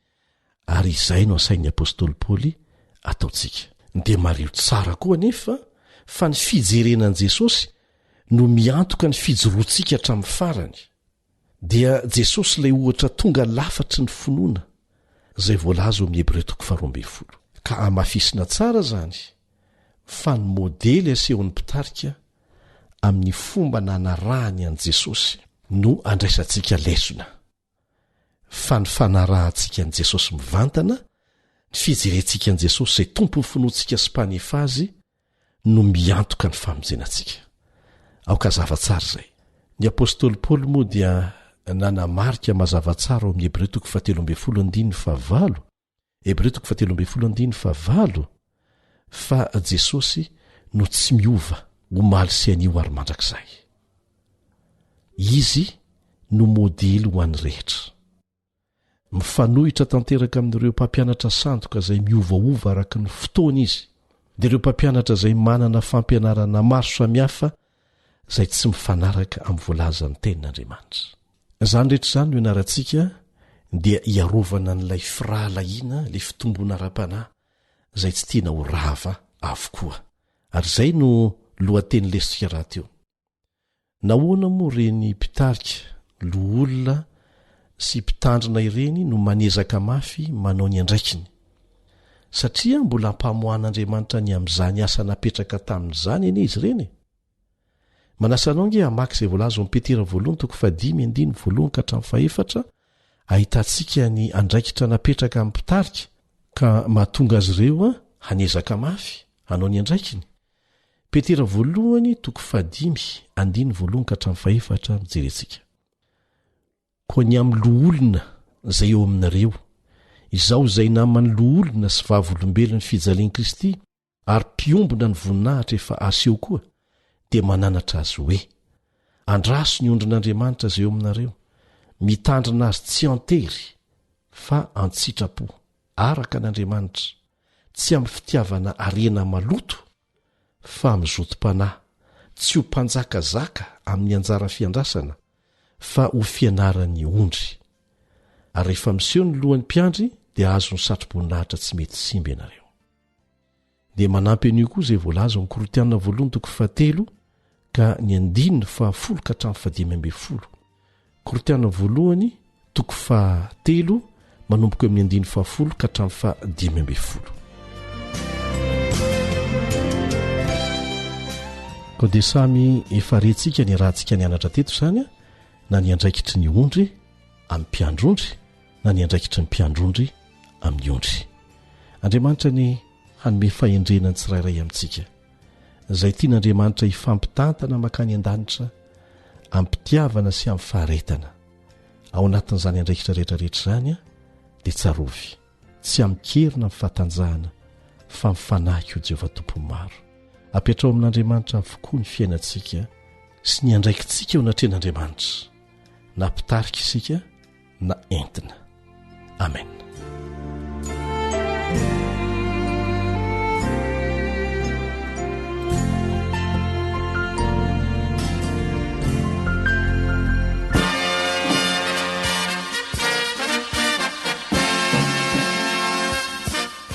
Ary izay no asain'ny apôstôly Paoly ataontsika. Dia mario tsara koa nefa fa ny fijerenan'i Jesosy no miantoka ny fijoroantsika hatramin'ny farany. Dia Jesosy ilay ohatra tonga lafatry ny finoana izay voalaza amin'ny Hebreo 12:20. Ka amafisina tsara zany fa ny modely asehon'ny mpitarika amin'ny fomba nanarahany an'i Jesosy no andraisantsika lesona. Fa ny fanarahantsika an'i Jesosy mivantana, ny fijerentsika an'i Jesosy izay tompo ny finoantsika sy mpanefa azy no miantoka ny famonjenantsika. Aoka zava-tsara izay. Ny apôstôly Paoly moa dia nanamarika mazava-tsara ao amin'ny Hebreo 13:5 Hebreo 13:5 fa Jesosy no tsy miova omaly sy anio ary mandrakizay. Izy no modely ho an'ny rehetra. Mifanohitra tanteraka amin'ireo mpampianatra sandoka izay miovaova araka ny fotoana izy, dia ireo mpampianatra izay manana fampianarana maro samihafa izay tsy mifanaraka amin'ny voalazan'ny tenin'Andriamanitra. Izany rehetra izany no ianarantsika dia hiarovana n'ilay firahalahiana, ilay fitombona ara-panahy izay tsy tiana ho rava avokoa. Ary izay no lohateny lesika raha teo. Nahoana moa reny mpitarika, loholona sy mpitandrina ireny no manezaka mafy manao ny andraikiny satria mbola hampamohan'andriamanitra ny amin'izany asa napetraka tamin'izany eny izy ireny manasanao nge hamaky izay voalaza Petera 1:5-1 ahitantsika ny andraikitra napetraka amin'ny mpitarika ka mahatonga azy ireo hanezaka mafy hanao ny andraikiny. Petera 1:5-1 mijerentsika. Koa ny amin'ny loholona izay eo aminareo, izao izay namany loholona sy vavolombelon'ny fijalian'i Kristy ary mpiombona ny voninahitra efa aseho koa, dia mananatra azy hoe andraso ny ondrin'Andriamanitra izay eo aminareo, mitandrina azy tsy antery fa antsitrapo araka n'Andriamanitra, tsy amin'ny fitiavana arena maloto fa amin'ny zotom-panahy, tsy ho mpanjakazaka amin'ny anjara fiandrasana fa ho fianaran'ny ondry. Ary rehefa miseho ny lohan'ny mpiandry dia azo ny satro-boninahitra tsy mety simba ianareo. Dia manampy an'io koa izay voalaza amin'ny Korintianina 1:7 ka ny 10:10-15. Korintianina 1:7 manomboka amin'ny 10:10-15. Koa dia samy efa rentsika ny rahantsika nianatra teto izany na ny andraikitry ny ondry amin'ny mpiandrondry na ny andraikitry ny mpiandrondry amin'ny ondry. Andriamanitra ny hanome fahendrenany tsirairay amintsika izay tian'Andriamanitra hifampitantana makany an-danitra amin'ny mpitiavana sy amin'ny faharetana ao anatin'izany andraikitra rehetrarehetra izany dia tsarovy tsy amikerina amin'ny fahatanjahana fa mifanahy o Jehovah Tompo maro. Apetrao amin'Andriamanitra avokoa ny fiainantsika sy ny andraikintsika eo anatrehan'Andriamanitra, na mpitarika isika na entina. Amen.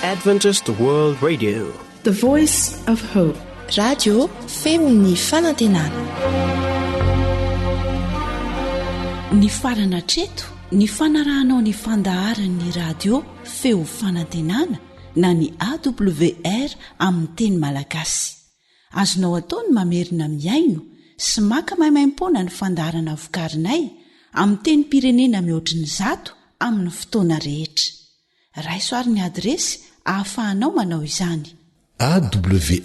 Adventist World Radio, the voice of hope. Radio feony fanantenana. Ny farana treto ny fanarahanao ny fandaharan'ny radio feo fanantenana na ny AWR amin'ny teny malagasy. Azonao atao ny mamerina miaino sy maka maimaimpoana ny fandaharana vokarinay amin'ny teny pirenena mihoatriny 100 amin'ny fotoana rehetra. Raisoaryn'ny adresy ahafahanao manao izany: awr.org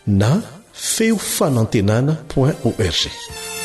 na feofanantenana.org.